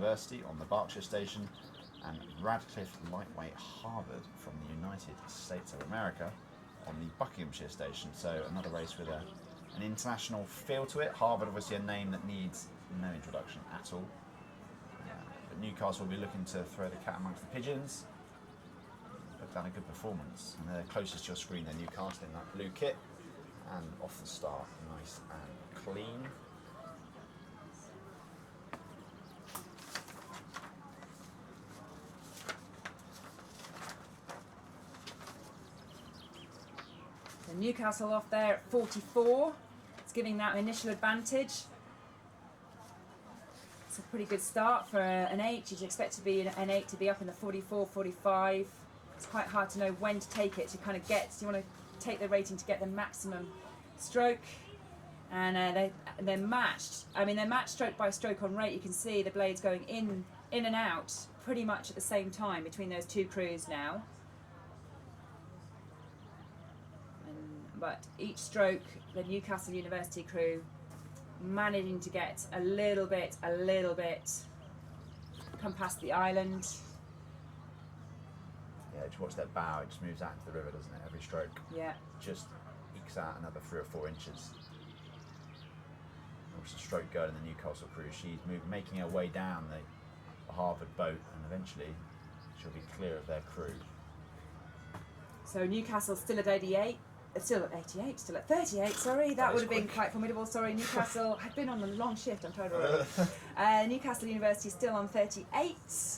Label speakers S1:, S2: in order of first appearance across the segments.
S1: University on the Berkshire Station, and Radcliffe Lightweight Harvard from the United States of America on the Buckinghamshire Station. So another race with an international feel to it. Harvard, obviously a name that needs no introduction at all. But Newcastle will be looking to throw the cat amongst the pigeons. Put down a good performance. And they're closest to your screen, they're Newcastle in that blue kit. And off the start, nice and clean.
S2: So Newcastle off there at 44. It's giving that initial advantage. It's a pretty good start for an 8. You'd expect to be an 8 to be up in the 44, 45. It's quite hard to know when to take it to kind of get. You want to take the rating to get the maximum stroke, and they're matched. I mean, they're matched stroke by stroke on rate. You can see the blades going in and out pretty much at the same time between those two crews now. But each stroke, the Newcastle University crew managing to get a little bit, come past the island.
S1: Yeah, just watch that bow, it just moves out into the river, doesn't it? Every stroke.
S2: Yeah.
S1: Just ekes out another 3 or 4 inches. Watch the stroke go in the Newcastle crew. She's making her way down the Harvard boat, and eventually she'll be clear of their crew.
S2: So Newcastle still at 88. Still at 88, still at 38, sorry. That would have been quite formidable, sorry. Newcastle, I've been on a long shift, I'm tired already. Newcastle University still on 38.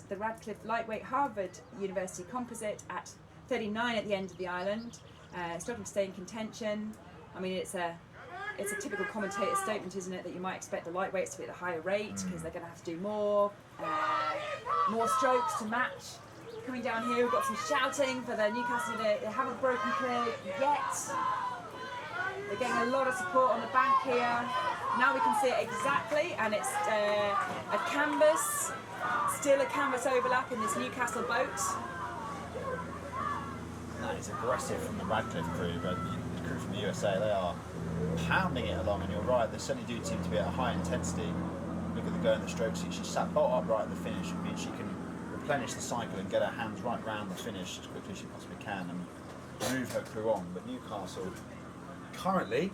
S2: The Radcliffe Lightweight Harvard University Composite at 39 at the end of the island. Struggling to stay in contention. I mean, it's a typical commentator statement, isn't it, that you might expect the lightweights to be at a higher rate because they're going to have to do more strokes to match. Coming down here, we've got some shouting for the Newcastle. They haven't broken clear yet. They're getting a lot of support on the bank here. Now we can see it exactly, and it's a canvas, still a canvas overlap in this Newcastle boat.
S1: That is aggressive from the Radcliffe crew, but the crew from the USA, they are pounding it along, and you're right, they certainly do seem to be at a high intensity. Look at the go in the strokes. She sat bolt upright at the finish, which means she can replenish the cycle and get her hands right round the finish as quickly as she possibly can and move her crew on. But Newcastle currently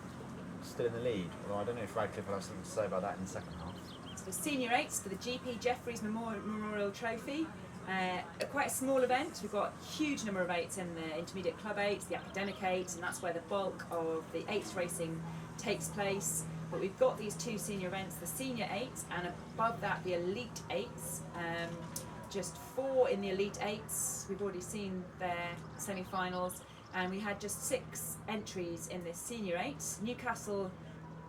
S1: still in the lead, although I don't know if Radcliffe will have something to say about that in the second half.
S2: So the senior 8s for the GP Jeffreys Memorial Trophy. Quite a small event. We've got a huge number of 8s in the intermediate club 8s, the academic 8s, and that's where the bulk of the 8s racing takes place. But we've got these 2 senior events, the senior 8s, and above that the elite 8s. Just 4 in the elite 8s. We've already seen their semi-finals, and we had just 6 entries in the senior 8s. Newcastle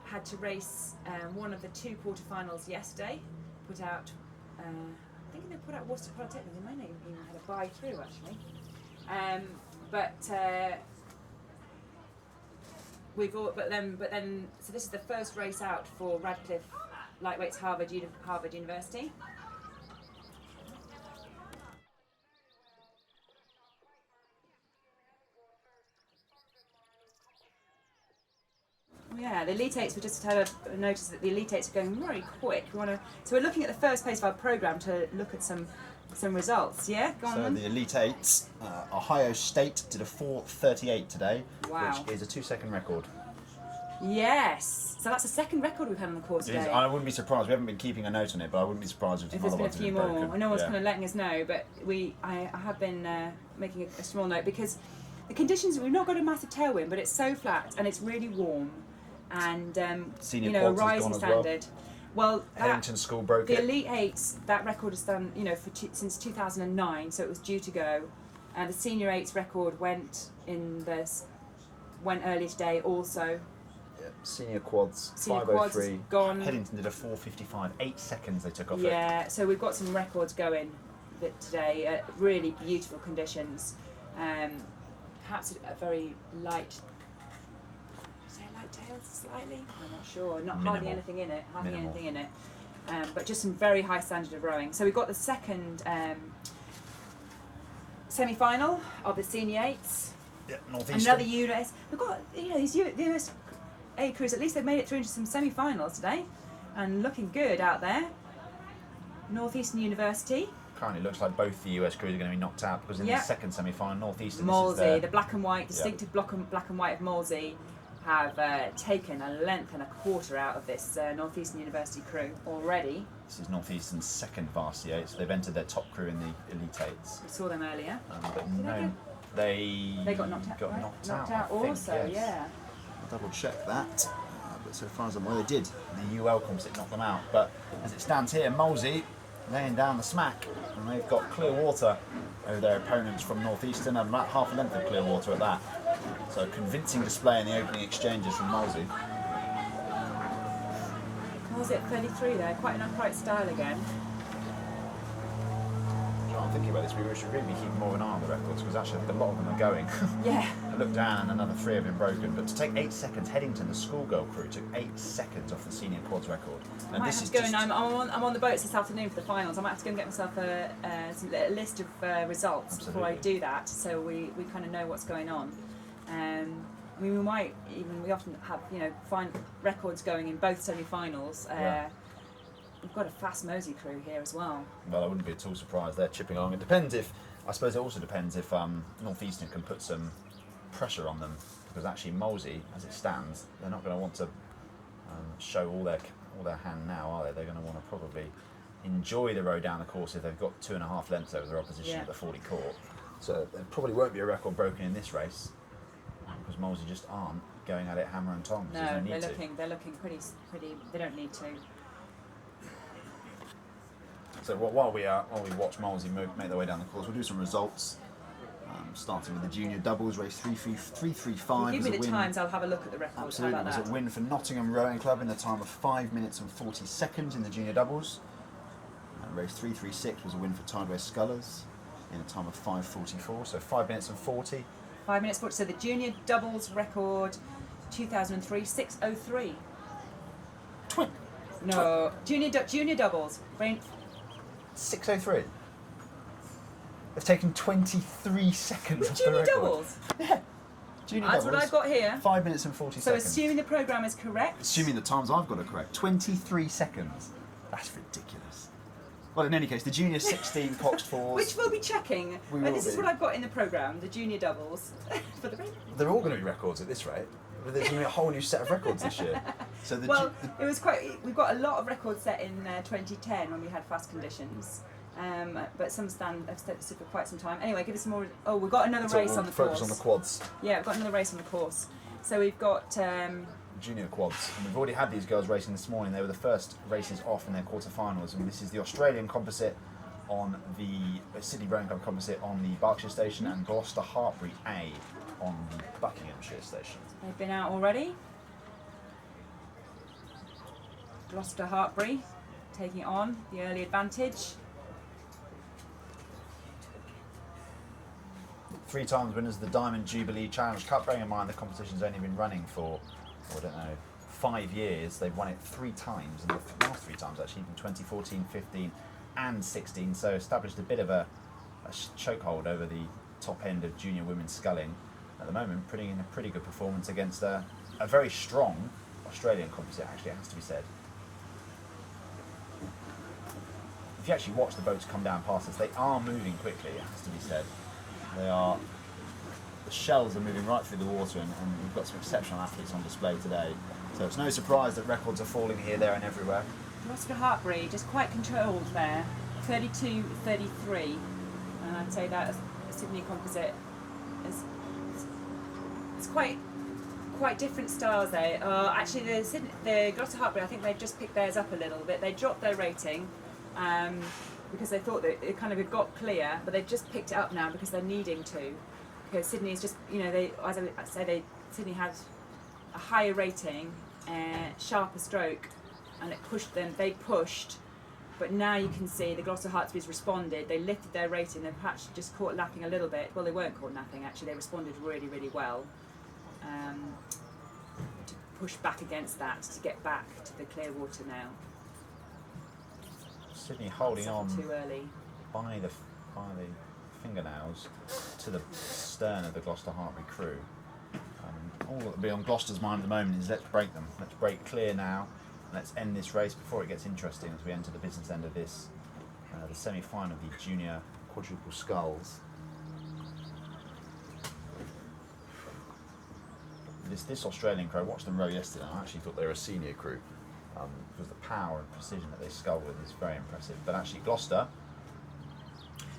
S2: had to race one of the 2 quarterfinals yesterday. Put out, I think they put out Worcester Polytechnic. They might have even had a buy through actually. So this is the first race out for Radcliffe Lightweights Harvard University. Yeah, the Elite 8s, we just had a notice that the Elite 8s are going very quick. So we're looking at the first place of our programme to look at some results, yeah? Go on
S1: so
S2: then.
S1: The Elite 8s, Ohio State did a 4:38 today,
S2: wow,
S1: which is a 2-second record.
S2: Yes, so that's the second record we've had on the course today.
S1: I wouldn't be surprised, we haven't been keeping a note on it, but I wouldn't be surprised if
S2: there's
S1: some
S2: been
S1: other
S2: a few
S1: ones have been
S2: more.
S1: broken.
S2: No one's kind of letting us know, but I have been making a small note because the conditions, we've not got a massive tailwind, but it's so flat and it's really warm. And a rising standard. Well,
S1: Hellington School broke it.
S2: The Elite 8s, that record has done, since 2009, so it was due to go. And the Senior 8s record went early today also.
S1: Yeah, senior quads, 5:03.
S2: Gone.
S1: Hellington did a 4:55. 8 seconds they took off it.
S2: Yeah, so we've got some records going today at really beautiful conditions. Perhaps a very light. Tails slightly, I'm not sure, hardly anything in it, but just some very high standard of rowing. So we've got the second semi-final of the senior 8s.
S1: Yeah, Northeastern.
S2: Another US. We've got these US A crews. At least they've made it through into some semi-finals today, and looking good out there. Northeastern University.
S1: Currently looks like both the US crews are going to be knocked out because in the second semi-final, Northeastern...
S2: Molesey, the black and white, distinctive black and white of Molesey have taken a length and a quarter out of this Northeastern University crew already.
S1: This is Northeastern's second varsity 8, so they've entered their top crew in the Elite 8s.
S2: We saw them earlier.
S1: But they
S2: got knocked out.
S1: Got
S2: right?
S1: knocked
S2: knocked
S1: out,
S2: out
S1: I think,
S2: also,
S1: yes.
S2: yeah.
S1: I'll double check that. But so far as I'm aware, they did. The UL composite knocked them out. But as it stands here, Molesey laying down the smack, and they've got clear water over their opponents from Northeastern, and about half a length of clear water at that. So a convincing display in the opening exchanges from Molesey.
S2: Molesey at 33 there, quite an upright style again.
S1: I'm thinking about this, we should really be keeping more of an eye on the records, because actually I think a lot of them are going.
S2: Yeah.
S1: I looked down and another 3 have been broken, but to take 8 seconds, Headington, the schoolgirl crew, took 8 seconds off the senior quads record. And this is just...
S2: I'm on the boats this afternoon for the finals. I might have to go and get myself a list of results before I do that, so we kind of know what's going on. I mean, we often have, find records going in both semi-finals. We've got a fast Mosey crew here as well.
S1: Well, I wouldn't be at all surprised they're chipping along. It depends I suppose it also depends if Northeastern can put some pressure on them, because actually Molesey, as it stands, they're not going to want to show all their hand now, are they? They're going to want to probably enjoy the row down the course if they've got 2.5 lengths over their opposition at the 40 court. So there probably won't be a record broken in this race, because Molesey just aren't going at it hammer and tongs.
S2: No, they're looking pretty. They don't need to.
S1: So while we watch Molesey make their way down the course, we'll do some results. Starting with the junior doubles, race 3:35.
S2: Give me the times, I'll have a look at the records.
S1: Absolutely,
S2: How about
S1: it was a win for Nottingham Rowing Club in the time of 5 minutes and 40 seconds in the junior doubles. And race 3:36 was a win for Tideway Scullers in a time of 5:44, so 5 minutes and 40.
S2: 5 minutes 40. So the junior doubles record, 2003, 6:03. No, junior doubles.
S1: 6:03. They've taken 23 seconds off the
S2: Junior
S1: record.
S2: doubles?
S1: Yeah. Junior
S2: That's
S1: doubles.
S2: what I've got here.
S1: 5 minutes and 40
S2: So
S1: seconds.
S2: assuming the programme is correct.
S1: Assuming the times I've got are correct. 23 seconds. That's ridiculous. Well, in any case, the junior 16 coxed fours.
S2: Which we'll be checking.
S1: This
S2: is what I've got in the programme, the junior doubles. For the
S1: They're all going to be records at this rate. There's going to be a whole new set of records this year. So
S2: it was we've got a lot of records set in 2010 when we had fast conditions. But some have stood for quite some time. Anyway, give us some more. Oh, we've got another race on the course.
S1: Focus on the quads.
S2: Yeah, we've got another race on the course. So we've got
S1: junior quads. And we've already had these girls racing this morning. They were the first races off in their quarterfinals, and this is the Australian composite on the Sydney Rowing Club composite on the Berkshire station, and Gloucester Hartbury A on the Buckinghamshire station.
S2: They've been out already. Gloucester Hartbury taking on the early advantage.
S1: 3 times winners of the Diamond Jubilee Challenge Cup. Bearing in mind the competition's only been running for, 5 years. They've won it 3 times, and the last 3 times actually, in 2014, 15 and 16. So established a bit of a chokehold over the top end of junior women's sculling. At the moment, putting in a pretty good performance against a very strong Australian composite, actually, it has to be said. If you actually watch the boats come down past us, they are moving quickly, it has to be said. The shells are moving right through the water, and we've got some exceptional athletes on display today. So it's no surprise that records are falling here, there and everywhere.
S2: Gloucester Hartbury just quite controlled there, 32-33, and I'd say that a Sydney composite is it's quite different styles there. Actually, the Gloucester Hartbury, I think they've just picked theirs up a little bit. They dropped their rating because they thought that it kind of had got clear, but they've just picked it up now because they're needing to. Because Sydney is just, Sydney had a higher rating, sharper stroke, and it pushed them. They pushed, but now you can see the Gloucester Hartbury's responded. They lifted their rating. They're perhaps just caught napping a little bit. Well, they weren't caught napping actually. They responded really, really well to push back against that to get back to the clear water now.
S1: Sydney holding on
S2: too early
S1: by the fingernails to the stern of the Gloucester Hartbury crew. All that will be on Gloucester's mind at the moment is let's break them. Let's break clear now. Let's end this race before it gets interesting as we enter the business end of this the semi-final of the junior quadruple sculls. This Australian crew, I watched them row yesterday, and I actually thought they were a senior crew because the power and precision that they scull with is very impressive. But actually, Gloucester.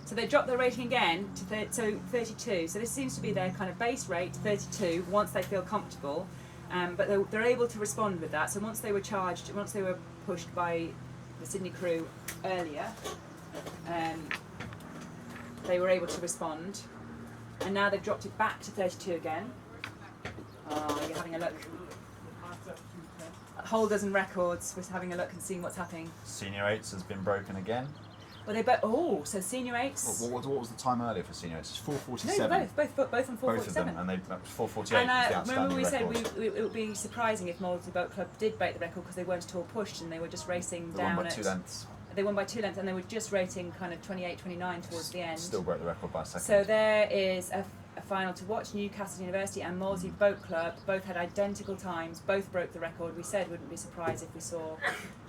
S2: So they dropped their rating again to 32. So this seems to be their kind of base rate, 32, once they feel comfortable. But they're able to respond with that. So once they were pushed by the Sydney crew earlier, they were able to respond. And now they've dropped it back to 32 again. Oh, you're having a look. Holders and records, we're having a look and seeing what's happening.
S1: Senior 8s has been broken again.
S2: Well, they both. Oh, so senior 8s.
S1: What was the time earlier for senior 8s? It's 4:47.
S2: No, both on 4:47.
S1: Both of them, and they 4:48.
S2: And remember we said it would be surprising if Molesey Boat Club did break the record because they weren't at all pushed and they were just racing down.
S1: They won by 2 lengths.
S2: They won by 2 lengths and they were just rating kind of 28, 29 towards the end.
S1: Still broke the record by a second.
S2: So there is a final to watch. Newcastle University and Molesey Boat Club both had identical times, both broke the record. We said wouldn't be surprised if we saw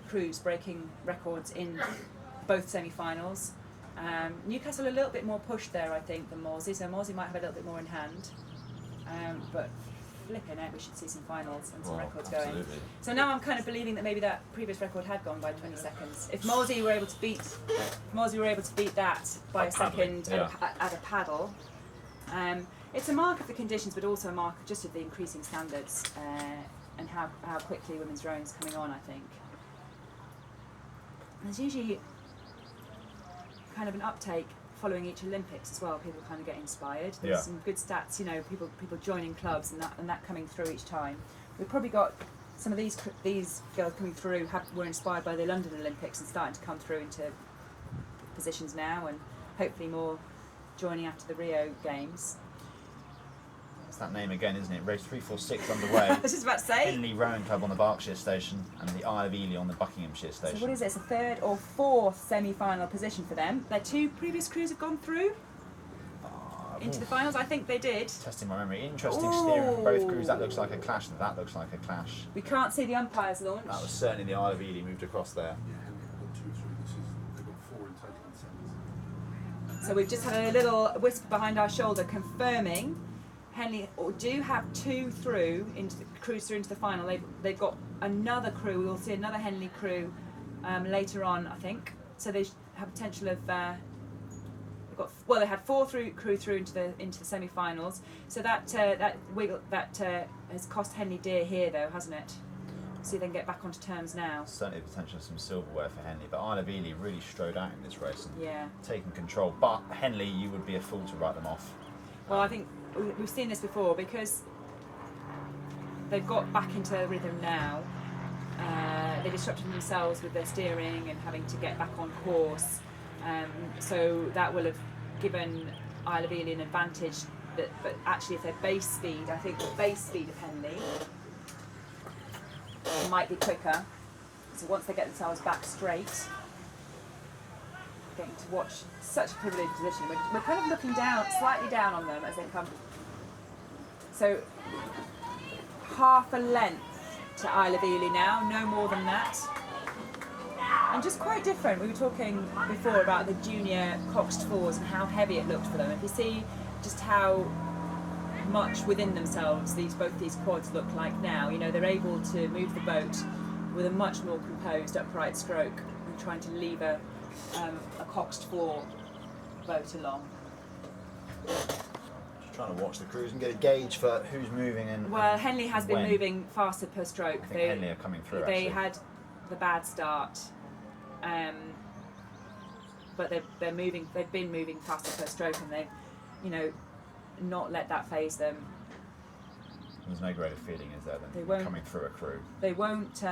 S2: crews breaking records in both semi-finals. Newcastle a little bit more pushed there, I think, than Molesey, so Molesey might have a little bit more in hand. But flipping out, we should see some finals and some records going. So now I'm kind of believing that maybe that previous record had gone by 20 seconds. If Molesey were able to beat that by a second at a paddle, it's a mark of the conditions, but also a mark just of the increasing standards and how quickly women's rowing is coming on, I think. There's usually kind of an uptake following each Olympics as well. People kind of get inspired. There's some good stats, you know, people joining clubs and that coming through each time. We've probably got some of these girls coming through were inspired by the London Olympics and starting to come through into positions now, and hopefully more joining after the Rio Games.
S1: It's that name again, isn't it? Race 346 underway.
S2: I was just about to say.
S1: Henley Rowing Club on the Berkshire station and the Isle of Ely on the Buckinghamshire station.
S2: So what is it? It's a third or fourth semi-final position for them. Their 2 previous crews have gone through into the finals. I think they did.
S1: Testing my memory. Interesting steering from both crews. That looks like a clash. That looks like a clash.
S2: We can't see the umpires launch.
S1: That was certainly the Isle of Ely moved across there.
S3: Yeah, Henley have got 2 or 3. They've got 4 in total in semis.
S2: So we've just had a little whisper behind our shoulder confirming Henley do have 2 crews through into the final. They've got another crew. We will see another Henley crew later on, I think. So they have potential of. They had 4 crew through into the semi-finals. So that has cost Henley dear here, though, hasn't it? See if they can get back onto terms now.
S1: Certainly the potential of some silverware for Henley, but Isle of Ely really strode out in this race and
S2: Yeah.
S1: taken control. But Henley, you would be a fool to write them off.
S2: Well, I think we've seen this before because they've got back into rhythm now. They disrupted themselves with their steering and having to get back on course. So that will have given Isle of Ely an advantage. But actually, if their base speed, I think the base speed of Henley might be quicker. So once they get themselves back straight, getting to watch such a privileged position. We're kind of looking down, slightly down on them as they come. So half a length to Isle of Ely now, no more than that. And just quite different. We were talking before about the junior coxed fours and how heavy it looked for them. If you see just how much within themselves both these quads look like now, you know, they're able to move the boat with a much more composed upright stroke than trying to leave a coxed four boat along.
S1: Just trying to watch the crews and get a gauge for who's moving and.
S2: Well, Henley has been
S1: when.
S2: moving faster per stroke.
S1: I think Henley are coming through.
S2: They
S1: actually.
S2: had the bad start, but they're moving. They've been moving faster per stroke, and they've, you know, not let that phase them.
S1: There's no greater feeling, is there,
S2: They
S1: than
S2: won't.
S1: coming through a crew.
S2: They won't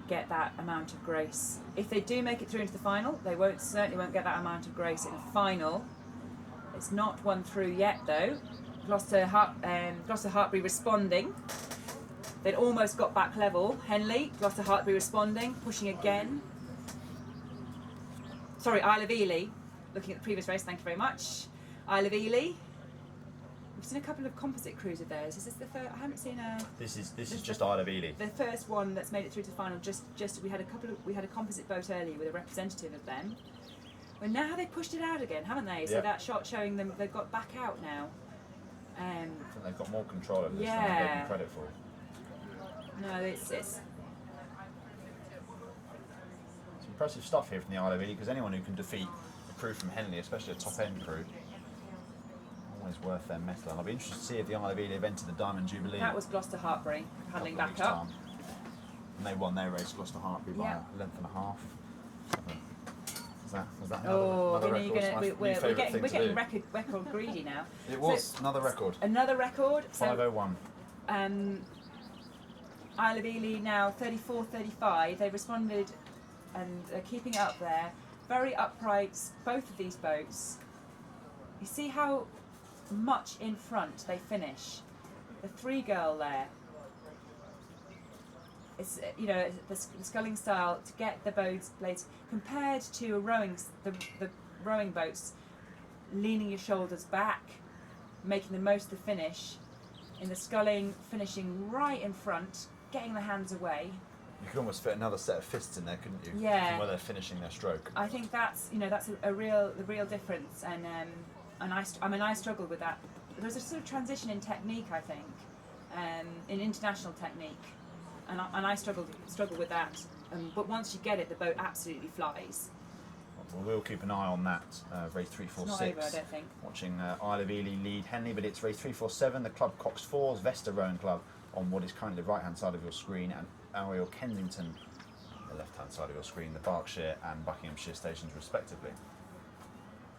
S2: get that amount of grace. If they do make it through into the final, they certainly won't get that amount of grace in the final. It's not one through yet, though. Gloucester Hartbury responding. They'd almost got back level. Henley, Gloucester Hartbury responding, pushing again. Sorry, Isle of Ely. Looking at the previous race, thank you very much. Isle of Ely. We've seen a couple of composite crews of theirs. Is this the first? I haven't seen a.
S1: This is just Isle of Ely.
S2: The first one that's made it through to the final. Just we had a composite boat earlier with a representative of them. Well, now they pushed it out again, haven't they? So
S1: Yeah.
S2: that shot showing them they've got back out now.
S1: I think they've got more control of this than I gave
S2: Yeah.
S1: them credit for.
S2: No, it's
S1: It's impressive stuff here from the Isle of Ely, because anyone who can defeat a crew from Henley, especially a top-end crew, always worth their mettle. And I'll be interested to see if the Isle of Ely have entered the Diamond Jubilee.
S2: that was Gloucester Hartbury
S1: a
S2: paddling
S1: couple of
S2: back
S1: weeks'
S2: up.
S1: time. And they won their race, Gloucester Hartbury, by
S2: Yeah.
S1: a length and a half. Was that
S2: Oh,
S1: another
S2: you're
S1: record?
S2: gonna,
S1: It's my new
S2: we're
S1: favourite
S2: getting,
S1: thing
S2: we're
S1: to
S2: getting
S1: do.
S2: record greedy now.
S1: It was another record.
S2: Another record. So
S1: 5:01.
S2: Isle of Ely now 34-35. They responded and are keeping it up there. Very upright, both of these boats. You see how much in front they finish. The three girl there. It's the sculling style to get the blades compared to a the rowing boats, leaning your shoulders back, making the most of the finish. In the sculling, finishing right in front, getting the hands away.
S1: You could almost fit another set of fists in there, couldn't you?
S2: Yeah.
S1: From where they're finishing their stroke.
S2: I think that's the real difference, and I struggled with that. There's a sort of transition in technique, I think, in international technique, and I struggled with that. But once you get it, the boat absolutely flies.
S1: Well, we'll keep an eye on that. Race
S2: It's not
S1: 346.
S2: over, I don't think.
S1: Watching Isle of Ely lead Henley, but it's race 347. The club Cox Fours, Vesta Rowing Club on what is currently the right-hand side of your screen, and Ariel Kensington on the left-hand side of your screen, the Berkshire and Buckinghamshire stations respectively.